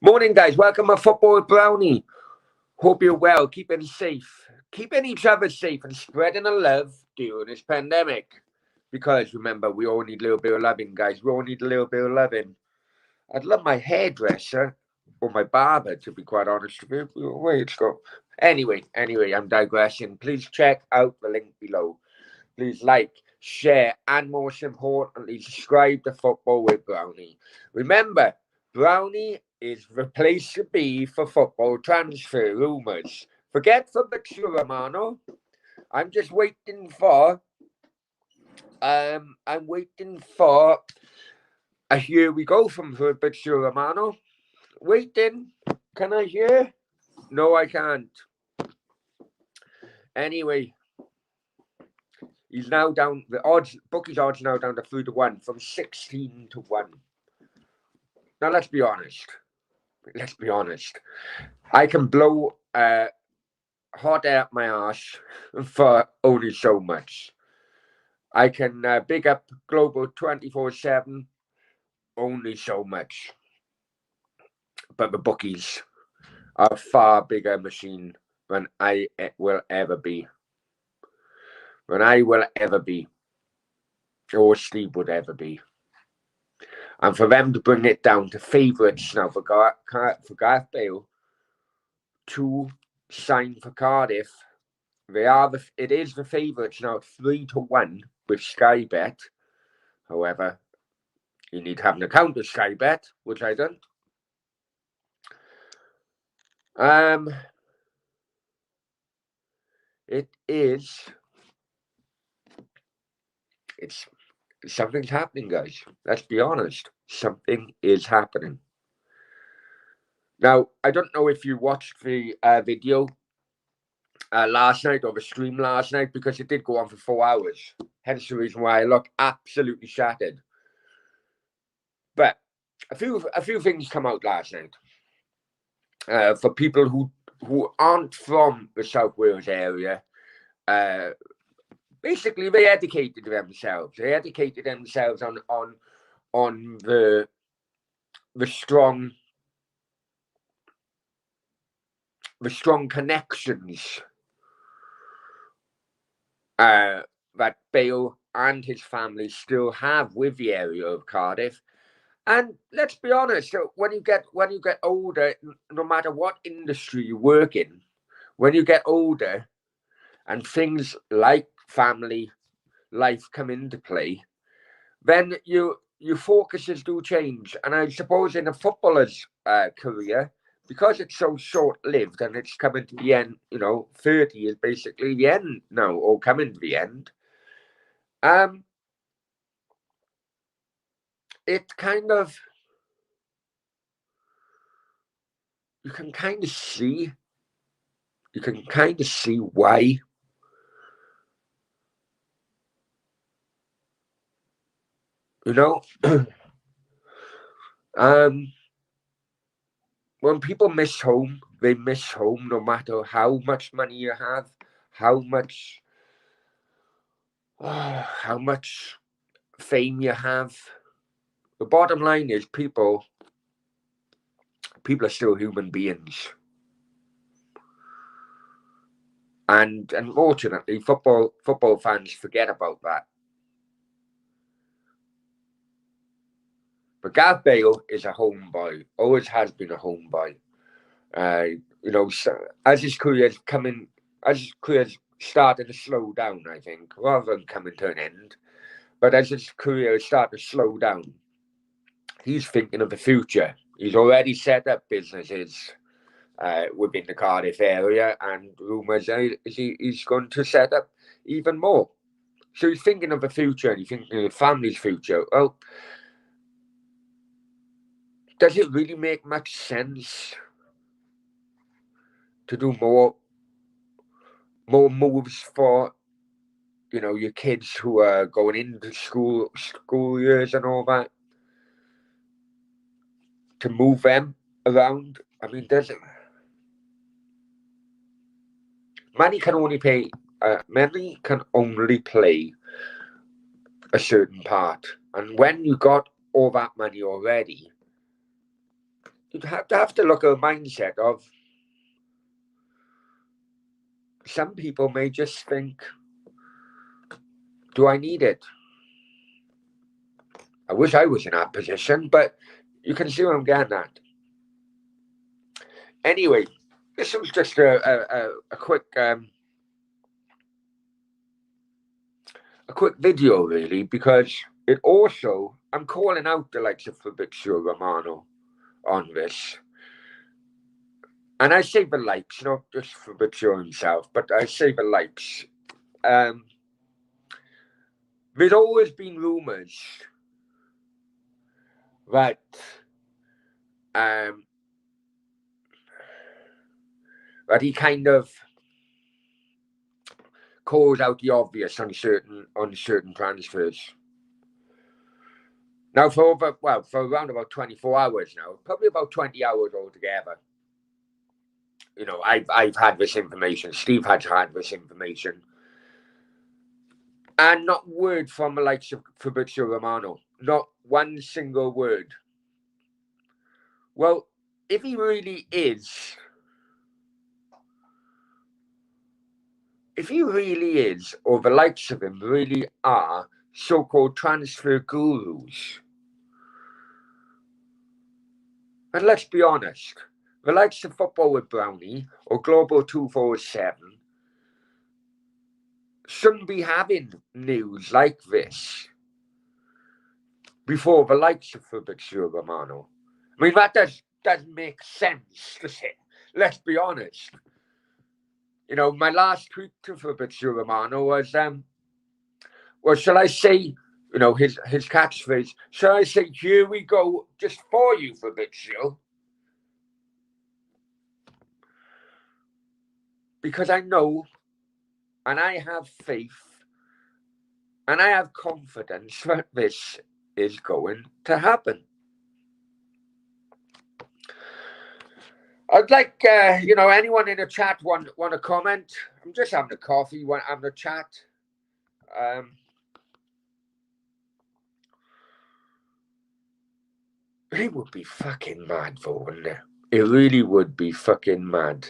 Morning, guys. Welcome to Football with Brownie. Hope you're well, keeping safe, keeping each other safe, and spreading the love during this pandemic. Because remember, we all need a little bit of loving, guys. We all need a little bit of loving. I'd love my hairdresser or my barber, to be quite honest with you. Where it's go. Anyway, I'm digressing. Please check out the link below. Please like, share, and most importantly, subscribe to Football with Brownie. Remember, Brownie is the place to be for football transfer rumours. Forget Fabrizio Romano. I'm just waiting for. I'm waiting for a here we go from Fabrizio Romano. Waiting. Can I hear? No, I can't. Anyway, he's now down. The odds, bookies odds now down to 3-1 from 16-1. Now let's be honest. I can blow hot air up my arse for only so much. I can big up Global 24/7 only so much. But the bookies are a far bigger machine than I will ever be. Or Steve would ever be. And for them to bring it down to favourites now for Gareth Bale to sign for Cardiff, it is the favourites now 3-1 with Sky Bet. However, you need to have an account with Sky Bet, which I don't. Something's happening, guys. Let's be honest. Something is happening. Now, I don't know if you watched the video last night or the stream last night, because it did go on for 4 hours. Hence the reason why I look absolutely shattered. But a few things come out last night. For people who aren't from the South Wales area, basically they educated themselves. They educated themselves on the strong connections that Bale and his family still have with the area of Cardiff. And let's be honest, when you get older, no matter what industry you work in, when you get older and things like family life come into play, then your focuses do change. And I suppose in a footballer's career, because it's so short-lived and it's coming to the end, 30 is basically the end now, or coming to the end. It kind of, you can kind of see why. When people miss home, they miss home no matter how much money you have, how much fame you have. The bottom line is people are still human beings. And unfortunately, football fans forget about that. But Gareth Bale is a homeboy, always has been a homeboy. As his career's started to slow down, I think, rather than coming to an end. But as his career has started to slow down, he's thinking of the future. He's already set up businesses within the Cardiff area, and rumours are he's going to set up even more. So he's thinking of the future, and he's thinking of the family's future. Well, does it really make much sense to do more moves for your kids who are going into school years and all that, to move them around? I mean, money can only play a certain part, and when you got all that money already, you'd have to look at a mindset of some people may just think, do I need it? I wish I was in that position, but you can see what I'm getting at. Anyway, this was just a quick video, really, because it also, I'm calling out the likes of Fabrizio Romano on this. And I say the likes, not just Fabrizio himself, but I say the likes. There's always been rumours that that he kind of calls out the obvious on certain transfers. Now, for around about 24 hours now, probably about 20 hours altogether. You know, I've had this information. Steve has had this information, and not word from the likes of Fabrizio Romano. Not one single word. Well, if he really is, or the likes of him really are so-called transfer gurus, and let's be honest, the likes of Football with Brownie or Global 247 shouldn't be having news like this before the likes of Fabrizio Romano. I mean, that doesn't make sense, does it? Let's be honest. You know, my last tweet to Fabrizio Romano was, shall I say, you know, his catchphrase, shall I say, here we go, just for you, Fabrizio? Because I know, and I have faith, and I have confidence that this is going to happen. I'd like, anyone in the chat want to comment? I'm just having a coffee, having a chat. It would be fucking mad, though, wouldn't it? It really would be fucking mad.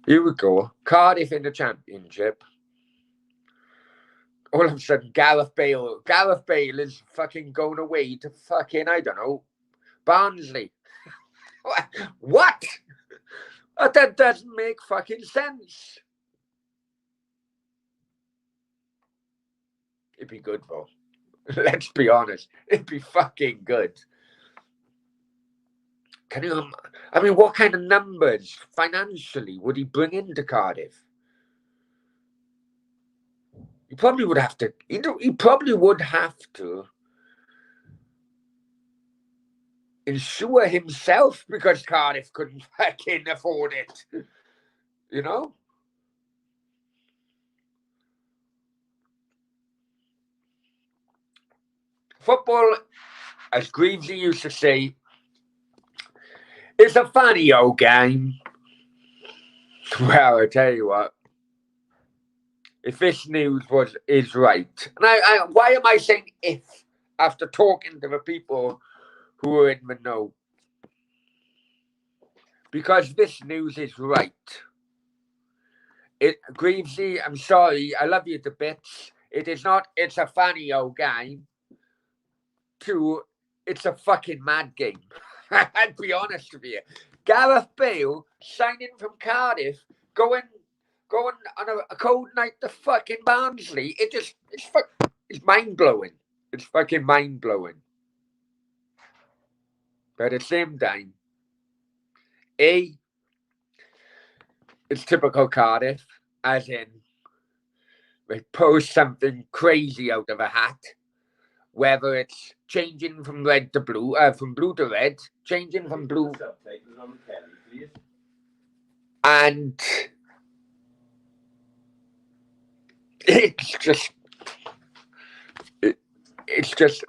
Here we go. Cardiff in the Championship. All of a sudden, Gareth Bale is fucking going away to fucking, I don't know, Barnsley. What? That doesn't make fucking sense. It'd be good, though. Let's be honest. It'd be fucking good. Can you? I mean, what kind of numbers financially would he bring into Cardiff? He probably would have to. He probably would have to insure himself because Cardiff couldn't fucking afford it. You know. Football, as Greavesy used to say, is a funny old game. Well, I tell you what. If this news is right, and why am I saying if after talking to the people who are in the know? Because this news is right. Greavesy, I'm sorry, I love you to bits. It is not. It's a funny old game. 2, it's a fucking mad game. I'd be honest with you. Gareth Bale signing from Cardiff, going on a cold night to fucking Barnsley. It's mind blowing. It's fucking mind blowing. But at the same time, it's typical Cardiff, as in they pull something crazy out of a hat. Whether it's changing from red to blue, from blue to red, changing from blue, and it's just, it's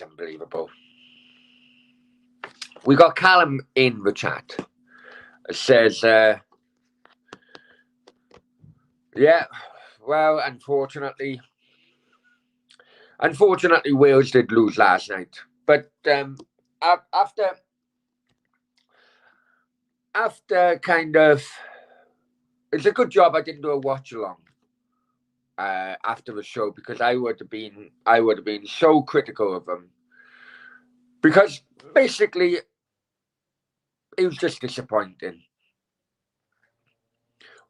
unbelievable. We got Callum in the chat. It says, yeah, well, unfortunately, Unfortunately, Wales did lose last night. But after kind of, it's a good job I didn't do a watch along after the show, because I would have been so critical of them, because basically it was just disappointing.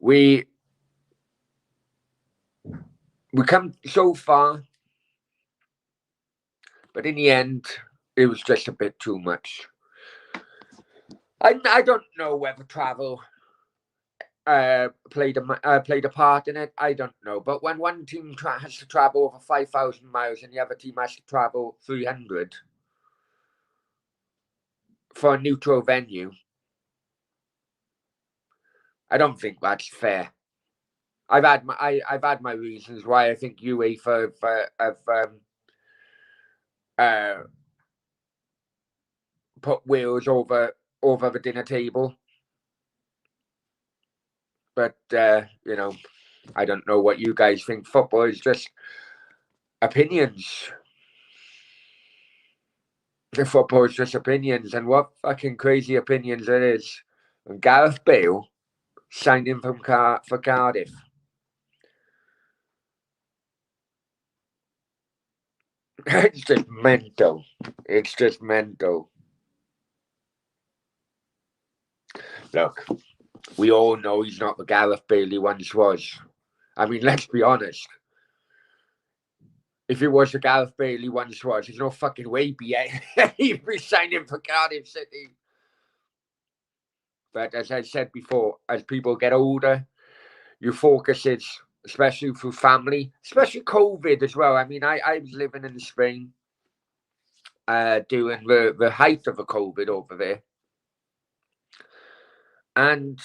We come so far, but in the end, it was just a bit too much. I don't know whether travel played a part in it. I don't know. But when one team has to travel over 5,000 miles and the other team has to travel 300 for a neutral venue, I don't think that's fair. I've had my reasons why I think UEFA have put Wales over the dinner table. But I don't know what you guys think. Football is just opinions. Football is just opinions, and what fucking crazy opinions it is. And Gareth Bale signing for Cardiff. It's just mental. It's just mental. Look, we all know he's not the Gareth Bale he once was. I mean, let's be honest. If it was the Gareth Bale he once was, there's no fucking way he'd be signing for Cardiff City. But as I said before, as people get older, your focus is, especially through family, especially COVID as well. I mean, I was living in Spain during the height of the COVID over there. And,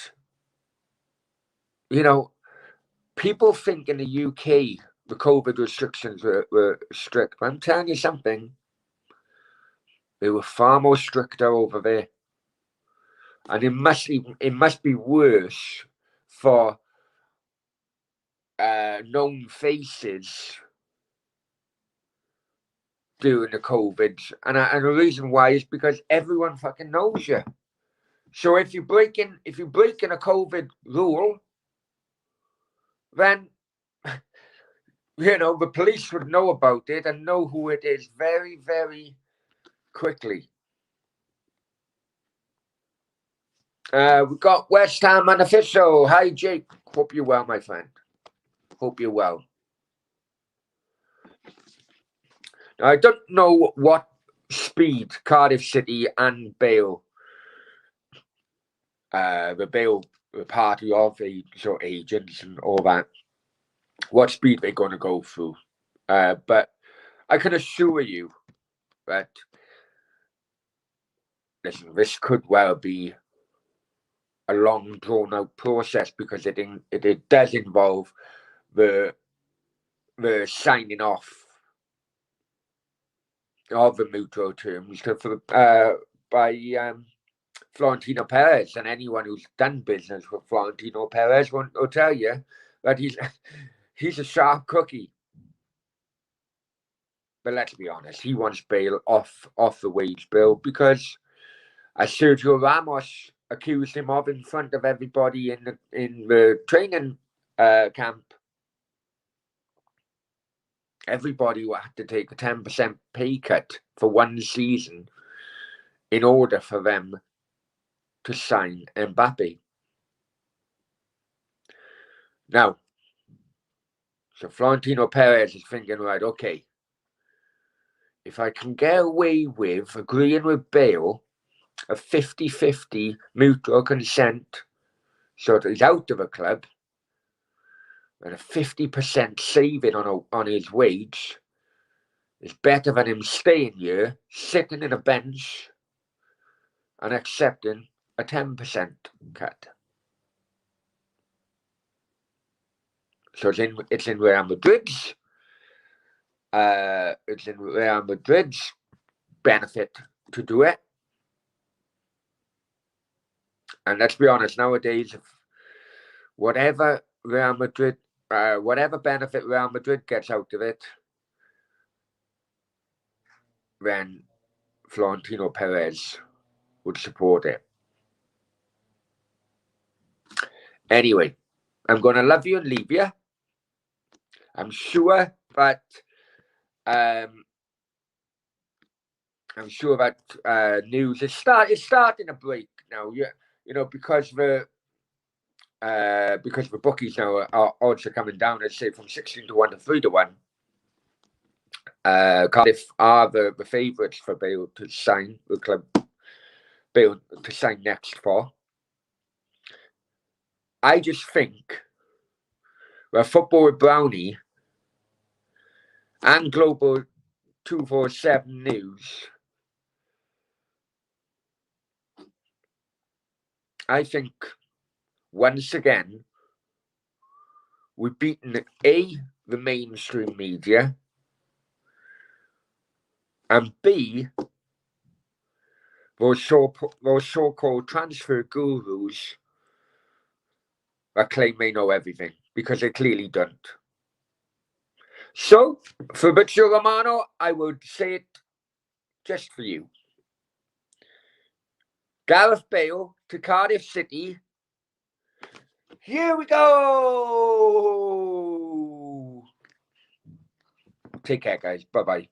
people think in the UK the COVID restrictions were strict. But I'm telling you something, they were far more stricter over there. And it must be worse for known faces during the COVID, and the reason why is because everyone fucking knows you. So if you break in a COVID rule, then the police would know about it and know who it is very, very quickly. We've got West Ham unofficial. Hi, Jake. Hope you're well, my friend. Hope you're well. Now, I don't know what speed Cardiff City and Bale, the Bale party of the sort of agents and all that, what speed they're going to go through. But I can assure you that, listen, this could well be a long, drawn-out process, because it does involve the signing off of the mutual terms by Florentino Perez, and anyone who's done business with Florentino Perez will tell you that he's a sharp cookie. But let's be honest, he wants Bale off the wage bill, because as Sergio Ramos accused him of in front of everybody in the training camp, everybody had to take a 10% pay cut for one season in order for them to sign Mbappe. Now, so Florentino Perez is thinking, right, okay, if I can get away with agreeing with Bale a 50-50 mutual consent so that he's out of the club, and a 50% saving on his wage is better than him staying here, sitting in a bench and accepting a 10% cut. So it's in Real Madrid's benefit to do it. And let's be honest, nowadays, whatever benefit Real Madrid gets out of it, then Florentino Perez would support it. Anyway, I'm going to love you and leave you. I'm sure that news is starting to break now. You know, because the bookies now our odds are coming down. I'd say from 16-1 to 3-1. Cardiff are the favourites for Bale to sign the club. Bale to sign next for. I just think that Football with Brownie and Global 247 News, I think once again we've beaten the mainstream media, and B, those so-called transfer gurus that claim they know everything, because they clearly don't. So, Fabrizio Romano, I would say it just for you. Gareth Bale to Cardiff City. Here we go! Take care, guys. Bye-bye.